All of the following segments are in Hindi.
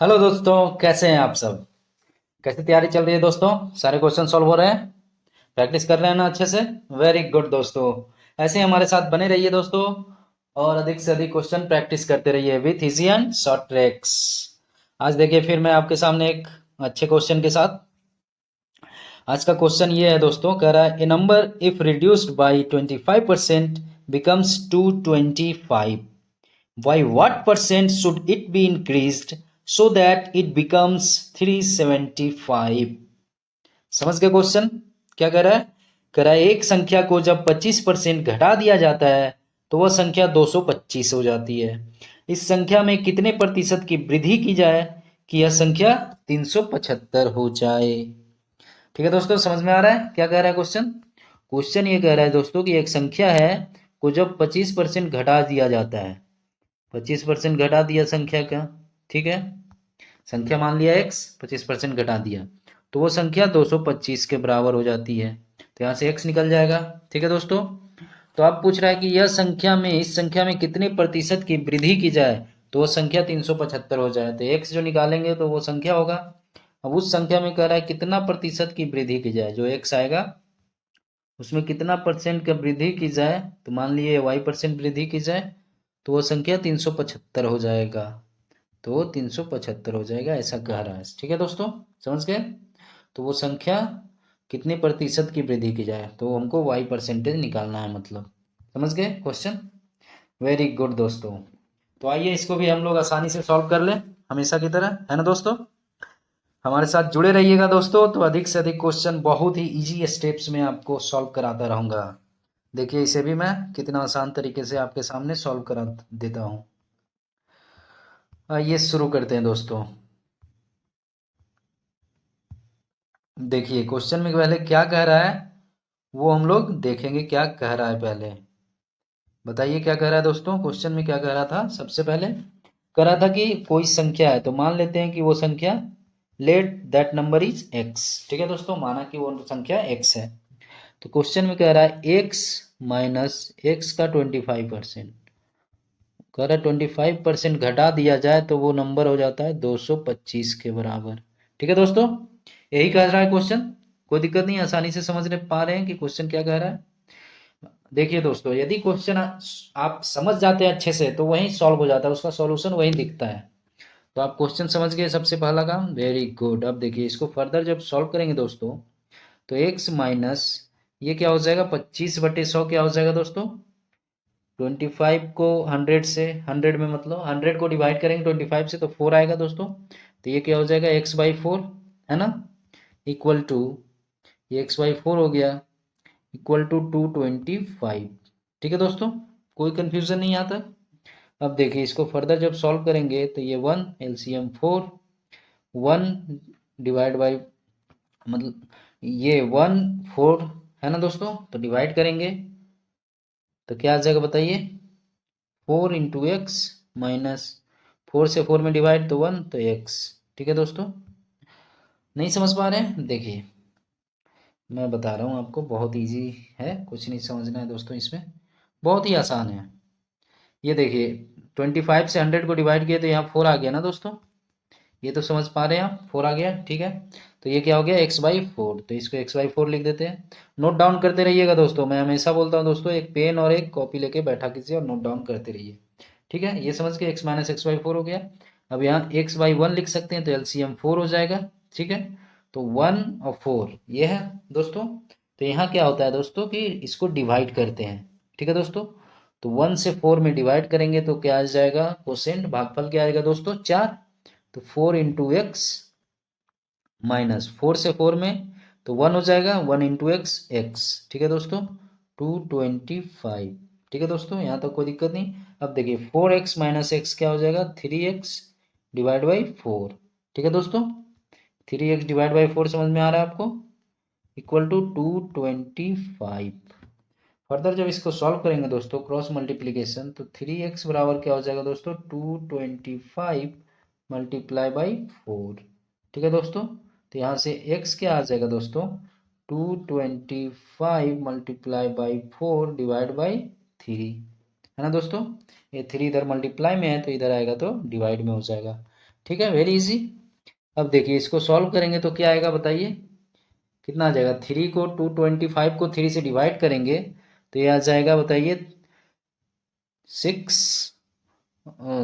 हेलो दोस्तों, कैसे हैं आप सब। कैसी तैयारी चल रही है दोस्तों। सारे क्वेश्चन सॉल्व हो रहे हैं। प्रैक्टिस कर रहे हैं ना अच्छे से। वेरी गुड दोस्तों। ऐसे ही हमारे साथ बने रहिए दोस्तों। और अधिक से अधिक क्वेश्चन प्रैक्टिस करते रहिए with easy and short tricks. आज देखिए फिर मैं आपके सामने एक अच्छे क्वेश्चन के साथ। आज का क्वेश्चन ये है दोस्तों, कह रहा है A number if reduced by 25% becomes 225, by what percent should it be increased so that it becomes 375? समझ गए क्वेश्चन। क्या कह रहा है। कह रहा है एक संख्या को जब 25% घटा दिया जाता है तो वह संख्या 225 हो जाती है। इस संख्या में कितने प्रतिशत की वृद्धि की जाए कि यह संख्या 375 हो जाए। ठीक है दोस्तों, समझ में आ रहा है क्या कह रहा है क्वेश्चन। क्वेश्चन ये कह रहा है दोस्तों कि एक संख्या है को जब 25% घटा दिया जाता है, 25% घटा दिया संख्या का। ठीक है, संख्या मान लिया x, 25% घटा दिया तो वो संख्या 225 के बराबर हो जाती है। तो यहाँ से x निकल जाएगा। ठीक है दोस्तों। तो आप पूछ रहा है कि यह संख्या में, इस संख्या में कितने प्रतिशत की वृद्धि की जाए तो वो संख्या 375 हो जाए। तो x जो निकालेंगे तो वो संख्या होगा। अब उस संख्या में कह रहा है कितना प्रतिशत की वृद्धि की जाए, जो x आएगा उसमें कितना परसेंट का वृद्धि की जाए। तो मान लिए y% वृद्धि की जाए तो वो संख्या 375 हो जाएगा। तो 375 हो जाएगा, ऐसा कह रहा है। ठीक है दोस्तों, समझ गए। तो वो संख्या कितने प्रतिशत की वृद्धि की जाए तो हमको y% निकालना है, मतलब समझ गए क्वेश्चन। वेरी गुड दोस्तों। तो आइए इसको भी हम लोग आसानी से सॉल्व कर लें, हमेशा की तरह, है ना दोस्तों। हमारे साथ जुड़े रहिएगा दोस्तों, तो अधिक से अधिक क्वेश्चन बहुत ही इजी स्टेप्स में आपको सॉल्व कराता रहूंगा। देखिए इसे भी मैं कितना आसान तरीके से आपके सामने सॉल्व करा देता हूँ। आइए शुरू करते हैं दोस्तों। देखिए क्वेश्चन में पहले क्या कह रहा है वो हम लोग देखेंगे। क्या कह रहा है पहले बताइए, क्या कह रहा है दोस्तों। क्वेश्चन में क्या कह रहा था, सबसे पहले कह रहा था कि कोई संख्या है, तो मान लेते हैं कि वो संख्या, let that number is x। ठीक है दोस्तों, माना कि वो संख्या x है। तो क्वेश्चन में कह रहा है x माइनस एक्स का 25%। कह रहा है 25% घटा दिया जाए तो वो नंबर हो जाता है 225 के बराबर। ठीक है दोस्तों, यही कह रहा है क्वेश्चन। कोई दिक्कत नहीं, आसानी से समझ पा रहे हैं कि क्वेश्चन क्या कह रहा है। देखिए दोस्तों, यदि क्वेश्चन आप समझ जाते हैं अच्छे से तो वहीं सॉल्व हो जाता है, उसका सॉल्यूशन वहीं दिखता है। तो आप क्वेश्चन समझ गए, सबसे पहला काम, वेरी गुड। अब देखिए इसको फर्दर जब सॉल्व करेंगे दोस्तों तो x माइनस ये क्या हो जाएगा, 25/100 क्या हो जाएगा दोस्तों। 25 को 100 से, 100 में मतलब 100 को डिवाइड करेंगे 25 से तो 4 आएगा दोस्तों। तो ये क्या हो जाएगा, x/4, है ना, इक्वल टू, ये x/4 हो गया, इक्वल टू 225। ठीक है दोस्तों, कोई कंफ्यूजन नहीं आता। अब देखिए इसको फर्दर जब सॉल्व करेंगे तो ये 1 LCM 4, 1 डिवाइड बाई, मतलब ये 1 4 है ना दोस्तों, तो डिवाइड करेंगे तो क्या आ जाएगा बताइए, 4 × x माइनस 4 से 4 में डिवाइड तो 1 तो x। ठीक है दोस्तों, नहीं समझ पा रहे हैं, देखिए मैं बता रहा हूँ आपको, बहुत इजी है, कुछ नहीं समझना है दोस्तों इसमें, बहुत ही आसान है। ये देखिए 25 से 100 को डिवाइड किया तो यहाँ 4 आ गया ना दोस्तों, ये तो समझ पा रहे हैं आप, 4 आ गया। ठीक है, तो ये क्या हो गया, x/4, तो इसको x/4 लिख देते हैं। नोट डाउन करते रहिएगा दोस्तों, मैं हमेशा बोलता हूँ दोस्तों, एक पेन और एक कॉपी लेके बैठा कीजिए और नोट डाउन करते रहिए। ठीक है, ये समझ के x माइनस x/4 हो गया। अब यहाँ x/1 लिख सकते हैं तो LCM 4 हो जाएगा। ठीक है, तो 1 और 4 ये है दोस्तों। तो यहाँ क्या होता है दोस्तों कि इसको डिवाइड करते हैं। ठीक है दोस्तों, तो 1 से 4 में डिवाइड करेंगे तो क्या आ जाएगा, कोसेंट भागफल क्या आएगा दोस्तों, 4। तो 4 × x माइनस 4 से 4 में तो 1 हो जाएगा, 1 × x। ठीक है दोस्तों, 225। ठीक है दोस्तों, यहाँ तक कोई दिक्कत नहीं। अब देखिए 4x माइनस x क्या हो जाएगा, 3x डिवाइड बाई 4। ठीक है दोस्तों, 3x डिवाइड बाई 4 समझ में आ रहा है आपको, इक्वल टू 225। फर्दर जब इसको सॉल्व करेंगे दोस्तों क्रॉस मल्टीप्लीकेशन, तो 3x बराबर क्या हो जाएगा दोस्तों, 225 मल्टीप्लाई बाई 4। ठीक है दोस्तों, तो यहाँ से x क्या आ जाएगा दोस्तों, 225 मल्टीप्लाई बाई 4 डिवाइड बाई 3, है ना दोस्तों। ये 3 इधर मल्टीप्लाई में है तो इधर आएगा तो डिवाइड में हो जाएगा। ठीक है, वेरी इजी। अब देखिए इसको सॉल्व करेंगे तो क्या आएगा बताइए, कितना आ जाएगा, 3 को 225 को 3 से डिवाइड करेंगे तो ये आ जाएगा बताइए 6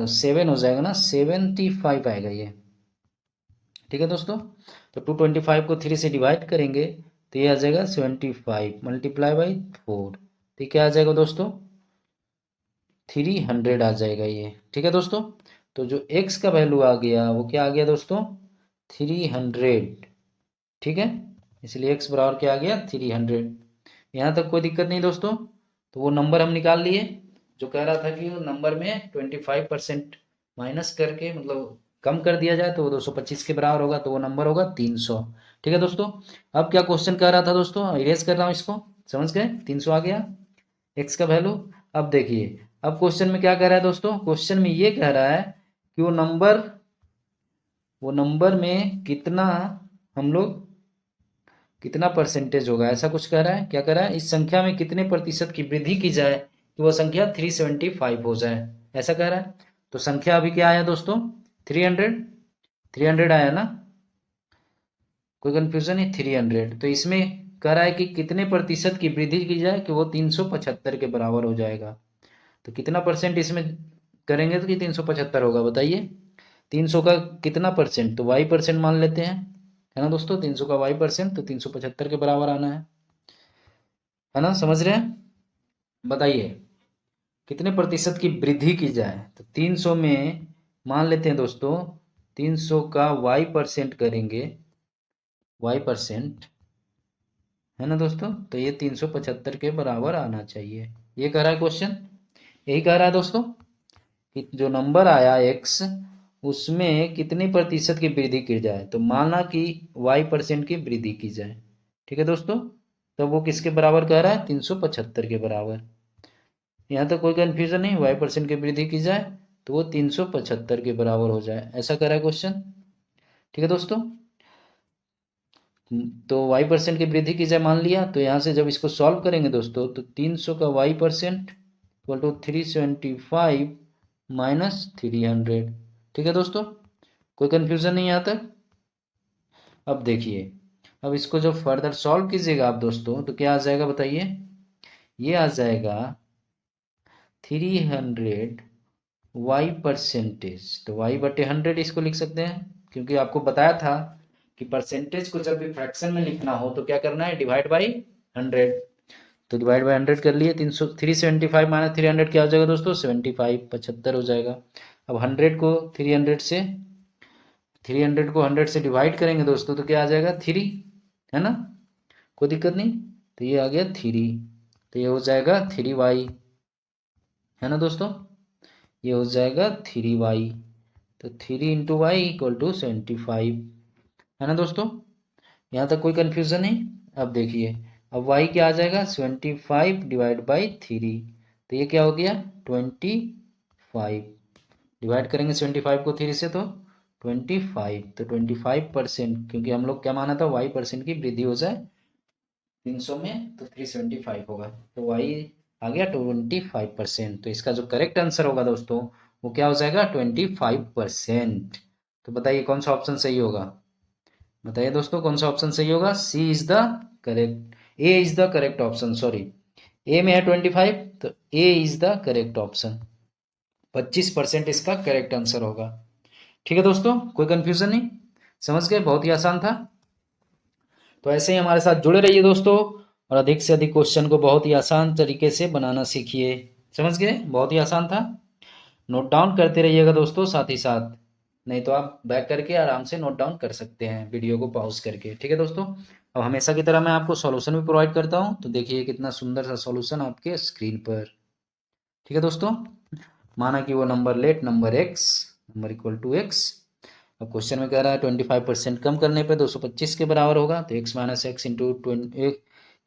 7 हो जाएगा ना, 75 आएगा ये। ठीक है दोस्तों, तो 225 को 3 से डिवाइड करेंगे तो ये आ जाएगा 75 मल्टीप्लाई बाई 4, तो क्या आ जाएगा दोस्तों 300 आ जाएगा ये। ठीक है दोस्तों, तो जो x का वैल्यू आ गया वो क्या आ गया दोस्तों 300। ठीक है, इसलिए x बराबर क्या आ गया 300। यहाँ तक कोई दिक्कत नहीं दोस्तों, तो वो नंबर हम निकाल लिए। जो कह रहा था कि वो नंबर में 25% माइनस करके मतलब कम कर दिया जाए तो वो 225 के बराबर होगा, तो वो नंबर होगा 300। ठीक है दोस्तों, अब क्या क्वेश्चन कह रहा था दोस्तों, इरेज कर रहा हूँ इसको, समझ गए, 300 आ गया x का वैल्यू। अब देखिए अब क्वेश्चन में क्या कह रहा है दोस्तों, क्वेश्चन में ये कह रहा है कि वो नंबर में कितना हम लोग कितना परसेंटेज होगा, ऐसा कुछ कह रहा है। क्या कह रहा है, इस संख्या में कितने प्रतिशत की वृद्धि की जाए कि वो संख्या 375 हो जाए, ऐसा कह रहा है। तो संख्या अभी क्या आया दोस्तों 300 आया ना, कोई कंफ्यूजन नहीं, 300। तो इसमें कह रहा है कि कितने प्रतिशत की वृद्धि की जाए कि वो 375 के बराबर हो जाएगा। तो कितना परसेंट इसमें करेंगे तो कि 375 होगा, बताइए 300 का कितना परसेंट, तो y% मान लेते हैं, है ना दोस्तों, 300 का y% तो 375 के बराबर आना है ना, समझ रहे हैं। बताइए कितने प्रतिशत की वृद्धि की जाए, तो 300 में मान लेते हैं दोस्तों 300 का y% करेंगे, y% है ना दोस्तों, तो ये 375 के बराबर आना चाहिए। ये कह रहा है क्वेश्चन, यही कह रहा है दोस्तों कि जो नंबर आया x उसमें कितने प्रतिशत की वृद्धि की जाए, तो माना कि y% की वृद्धि की जाए। ठीक है दोस्तों, तो वो किसके बराबर कह रहा है 375 के बराबर। यहाँ तक कोई कंफ्यूजन नहीं, y% की वृद्धि की जाए तो वो 375 के बराबर हो जाए, ऐसा कह रहा है क्वेश्चन। ठीक है दोस्तों, तो y% की वृद्धि की जाए मान लिया, तो यहाँ से जब इसको सॉल्व करेंगे दोस्तों तो 300 का y% इक्वल टू 375 माइनस 300। ठीक है दोस्तों, कोई कंफ्यूजन नहीं यहाँ तक। अब देखिए अब इसको जब फर्दर सॉल्व कीजिएगा आप दोस्तों तो क्या आ जाएगा बताइए, ये आ जाएगा 300 y%, तो y/100 इसको लिख सकते हैं, क्योंकि आपको बताया था कि परसेंटेज को जब भी फ्रैक्शन में लिखना हो तो क्या करना है, डिवाइड बाई 100। तो डिवाइड बाई 100 कर लिए, 375 माइनस 300 क्या हो जाएगा दोस्तों 75, 75 हो जाएगा। अब 100 को 100 से डिवाइड करेंगे दोस्तों तो क्या आ जाएगा 3, है ना, कोई दिक्कत नहीं, तो ये आ गया 3, तो ये हो जाएगा 3y, है ना दोस्तों, ये हो जाएगा 3y, तो 3 × y इक्वल टू 75, है ना दोस्तों। यहाँ तक कोई कंफ्यूजन नहीं। अब देखिए अब y क्या आ जाएगा 75 डिवाइड बाई 3, तो ये क्या हो गया 25, डिवाइड करेंगे 75 को 3 से तो 25, तो 25%, क्योंकि हम लोग क्या माना था y% की वृद्धि हो जाए 300 में तो 375 होगा, तो y आ गया 25%। तो इसका जो करेक्ट आंसर होगा दोस्तों वो क्या हो जाएगा 25%। तो बताइए कौन सा ऑप्शन सही होगा, बताइए दोस्तों कौन सा ऑप्शन सही होगा, C is the correct, A is the correct option, sorry A में है 25 तो A is the correct option, 25% इसका करेक्ट आंसर होगा। ठीक है दोस्तों, कोई कंफ्यूजन नहीं, समझ गए, बहुत ही आसान था। तो ऐसे ही हमारे साथ जुड़े रहिए दोस्तों, और अधिक से अधिक क्वेश्चन को बहुत ही आसान तरीके से बनाना सीखिए। समझ गए, बहुत ही आसान था, नोट डाउन करते रहिएगा दोस्तों साथ ही साथ, नहीं तो आप बैक करके आराम से नोट डाउन कर सकते हैं वीडियो को पॉज करके। ठीक है दोस्तों, अब हमेशा की तरह मैं आपको सॉल्यूशन भी प्रोवाइड करता हूं, तो देखिए कितना सुंदर सा सॉल्यूशन आपके स्क्रीन पर। ठीक है दोस्तों, माना कि वो number let number x number equal to x, अब क्वेश्चन में कह रहा है 25% कम करने पे 225 के बराबर होगा, तो x minus X into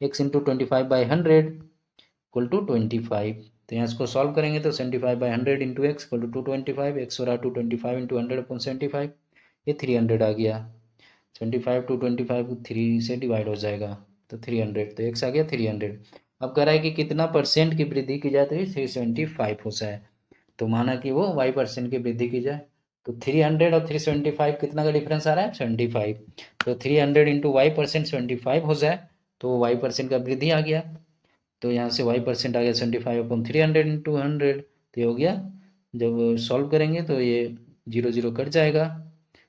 X into 25/100 equal to 25। तो यहाँ इसको सॉल्व करेंगे तो 75/100 into X equal to 225, X हो रहा 225 इंटू 100/75, ये 300 आ गया, 75 225 3 से डिवाइड हो जाएगा तो 300, तो एक्स आ गया 300। अब कह रहा है कि कितना परसेंट की वृद्धि की जाए तो ये 375 हो जाए, तो माना कि वो y% की वृद्धि की जाए, तो 300 और 375 कितना का डिफरेंस आ रहा है? 75। तो 300 इंटू वाई परसेंट 75 हो जाए तो वाई परसेंट का वृद्धि आ गया। तो यहाँ से वाई परसेंट आ गया 75 अपॉन 300 इंटू 100, तो ये हो गया। जब सॉल्व करेंगे तो ये 0 0 कट जाएगा,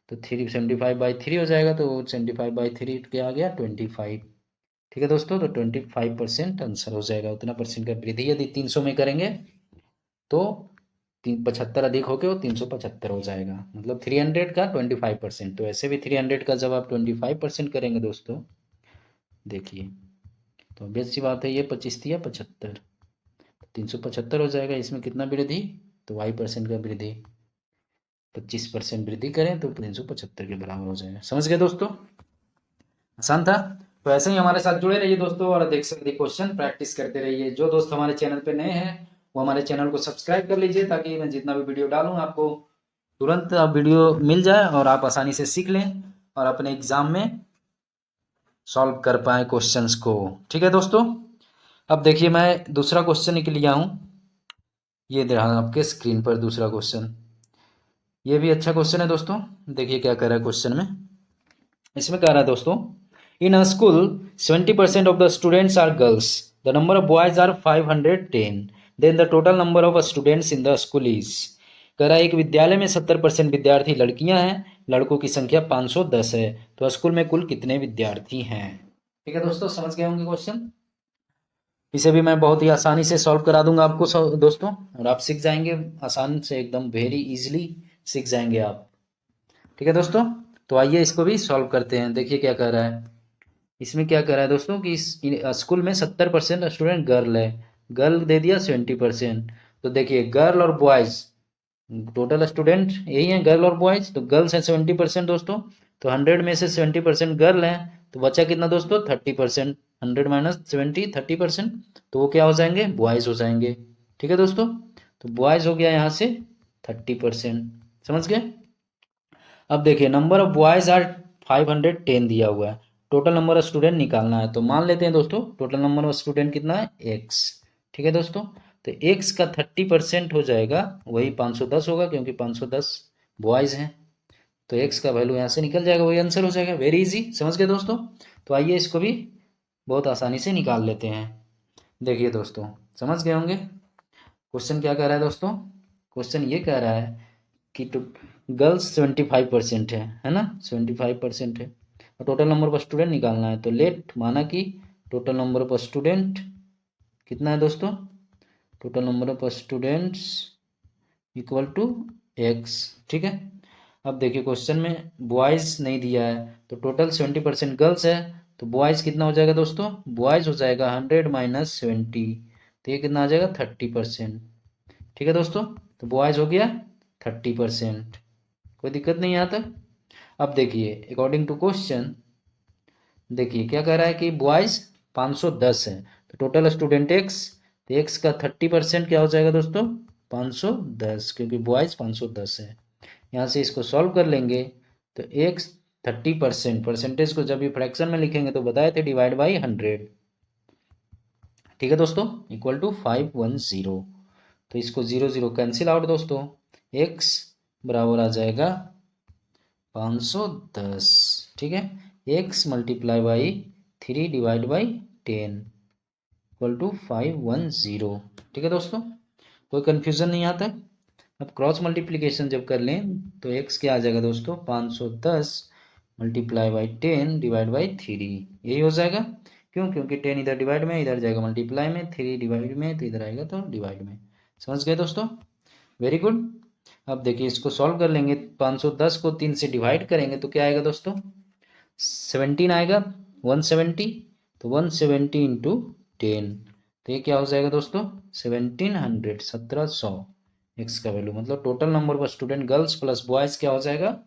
तो 375/3 हो जाएगा, तो 75/3 क्या आ गया? 25। ठीक है दोस्तों, तो 25% आंसर हो जाएगा। उतना परसेंट का वृद्धि यदि 300 में करेंगे तो 75 अधिक होके वो 375 हो जाएगा, मतलब 300 का 25%। तो ऐसे भी 300 का जब आप 25% करेंगे दोस्तों, देखिए तो ऑब्वियस सी बात है, ये 25 या 75, 375 हो जाएगा। इसमें कितना वृद्धि? तो वाई परसेंट का वृद्धि 25% वृद्धि करें तो 375 के बराबर हो जाएगा। समझ गए दोस्तों? आसान था। तो ऐसे ही हमारे साथ जुड़े रहिए दोस्तों और देख सकते क्वेश्चन प्रैक्टिस करते रहिए। जो दोस्त हमारे चैनल पे नए हैं वो हमारे चैनल को सब्सक्राइब कर लीजिए, ताकि मैं जितना भी वीडियो डालूं आपको तुरंत आप वीडियो मिल जाए और आप आसानी से सीख लें और अपने एग्जाम में सॉल्व कर पाए क्वेश्चंस को। ठीक है दोस्तों, अब देखिए मैं दूसरा क्वेश्चन निकल लिया हूं, ये दे रहा आपके स्क्रीन पर दूसरा क्वेश्चन। ये भी अच्छा क्वेश्चन है दोस्तों। देखिए क्या कह रहा है क्वेश्चन में। इसमें कह रहा है दोस्तों, in a school 70% of the students are girls, the number of boys are 510, then the total number of students in the school is. कह रहा है एक विद्यालय में 70% विद्यार्थी लड़कियां हैं, लड़कों की संख्या 510 है, तो स्कूल में कुल कितने विद्यार्थी हैं? ठीक है दोस्तों, समझ गए होंगे क्वेश्चन। इसे भी मैं बहुत ही आसानी से सॉल्व करा दूंगा आपको दोस्तों, और आप सीख जाएंगे आसान से, एकदम वेरी इजीली सीख जाएंगे आप। ठीक है दोस्तों, तो आइए इसको भी सॉल्व करते हैं। देखिए क्या कह रहा है। इसमें क्या कह रहा है दोस्तों कि स्कूल में 70% स्टूडेंट गर्ल है, गर्ल दे दिया 70%। तो देखिए गर्ल और बॉयज टोटल स्टूडेंट यही है, गर्ल और बॉयज। तो गर्ल्स है 70% दोस्तों, तो 100 में से 70% गर्ल है, तो बचा कितना दोस्तों? 30%। 100 माइनस 70 30%, तो वो क्या हो जाएंगे? बॉयज हो जाएंगे। ठीक है दोस्तों, तो बॉयज हो गया यहाँ से 30%। समझ गए? अब देखिए नंबर ऑफ बॉयज आर 510 दिया हुआ है, टोटल नंबर ऑफ स्टूडेंट निकालना है। तो मान लेते हैं दोस्तों टोटल नंबर ऑफ स्टूडेंट कितना है? एक्स। ठीक है दोस्तों, तो एक्स का 30% हो जाएगा, वही 510 होगा, क्योंकि 510 बॉयज हैं, तो एक्स का वैल्यू यहाँ से निकल जाएगा, वही आंसर हो जाएगा। Very easy. समझ गए दोस्तों? तो आइए इसको भी बहुत आसानी से निकाल लेते हैं। देखिए दोस्तों, समझ गए होंगे क्वेश्चन क्या कह रहा है दोस्तों। क्वेश्चन ये कह रहा है कि गर्ल्स 75% है ना, 75% है, और टोटल नंबर ऑफ स्टूडेंट निकालना है। तो लेट माना कि टोटल नंबर ऑफ स्टूडेंट कितना है दोस्तों? Total number of students equal to X. ठीक है, अब देखिए क्वेश्चन में बॉयज नहीं दिया है, तो टोटल 70% गर्ल्स है, तो बॉयज कितना हो जाएगा दोस्तों? बॉयज हो जाएगा 100 माइनस 70, तो ये कितना आ जाएगा? 30%। ठीक है दोस्तों, तो बॉयज हो गया 30%। कोई दिक्कत नहीं यहाँ तक। अब देखिए अकॉर्डिंग टू क्वेश्चन, देखिए क्या कह रहा है कि बॉयज 510 है, तो टोटल स्टूडेंट एक्स, तो एक्स का 30% क्या हो जाएगा दोस्तों? 510, क्योंकि बॉयज 510 है। यहाँ से इसको सॉल्व कर लेंगे, तो एक्स 30%, परसेंटेज को जब भी फ्रैक्शन में लिखेंगे तो बताए थे डिवाइड बाई 100। ठीक है दोस्तों, इक्वल टू 510। तो इसको 0 0 कैंसिल आउट दोस्तों, एक्स बराबर आ जाएगा 510। ठीक है, X multiply by 3 divide by 10 equal to 510। ठीक है दोस्तों, कोई कंफ्यूजन नहीं आता। अब क्रॉस मल्टीप्लिकेशन जब कर लें तो एक्स क्या आ जाएगा दोस्तों? 510 मल्टीप्लाई बाई 10 डिवाइड बाई 3, यही हो जाएगा। क्यों? क्योंकि 10 इधर डिवाइड में, इधर जाएगा मल्टीप्लाई में, 3 डिवाइड में, तो इधर आएगा तो डिवाइड में। समझ गए दोस्तों? Very good. अब देखिए इसको सॉल्व कर लेंगे, 510 को 3 से डिवाइड करेंगे तो क्या आएगा दोस्तों? 17 आएगा, 170, तो 170 इंटू 10, तो ये क्या हो जाएगा दोस्तों? 1700, 1700 एक्स का वैल्यू, मतलब total number of student girls plus boys क्या हो जाएगा?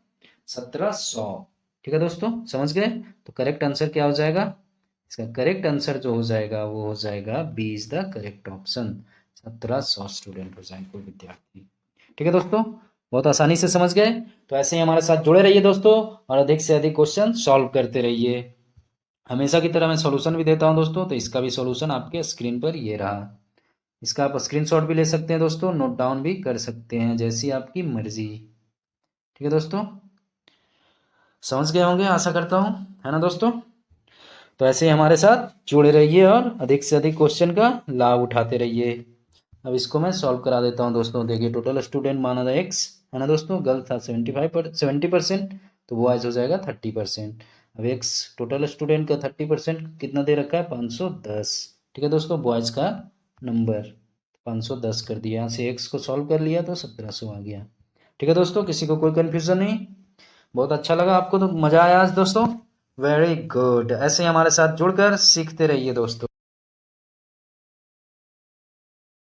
1700। ठीक है दोस्तों, समझ गए? तो करेक्ट आंसर क्या हो जाएगा? इसका करेक्ट आंसर जो हो जाएगा वो हो जाएगा B is the correct option, 1700 student हो जाएंगे कोई विद्यार्थी। ठीक है दोस्तों, बहुत आसानी से समझ गए। तो ऐसे ही हमारे साथ जुड़े रहिए दोस्तों और अधिक से अधिक क्वेश्चन सॉल्व करते रहिए। हमेशा की तरह मैं सॉल्यूशन भी देता हूं दोस्तों, तो इसका भी सॉल्यूशन आपके स्क्रीन पर ये रहा। इसका आप स्क्रीनशॉट भी ले सकते हैं दोस्तों, नोट डाउन भी कर सकते हैं, जैसी आपकी मर्जी। ठीक है दोस्तों, समझ गए होंगे आशा करता हूँ, है ना दोस्तों। तो ऐसे ही हमारे साथ जुड़े रहिए और अधिक से अधिक क्वेश्चन का लाभ उठाते रहिए। अब इसको मैं सॉल्व करा देता हूँ दोस्तों। देखिए टोटल स्टूडेंट माना था एक्स, है ना दोस्तों, गर्ल था 70%, तो बॉयज हो जाएगा 30%। अब एक्स टोटल स्टूडेंट का 30% कितना दे रखा है, 510। ठीक है दोस्तों, बॉयज का नंबर 510 कर दिया। यहाँ से एक्स को सॉल्व कर लिया तो 1700 आ गया। ठीक है दोस्तों, किसी को कोई कन्फ्यूजन नहीं। बहुत अच्छा लगा आपको, तो मजा आया आज दोस्तों। वेरी गुड, ऐसे ही हमारे साथ जुड़कर सीखते रहिए दोस्तों।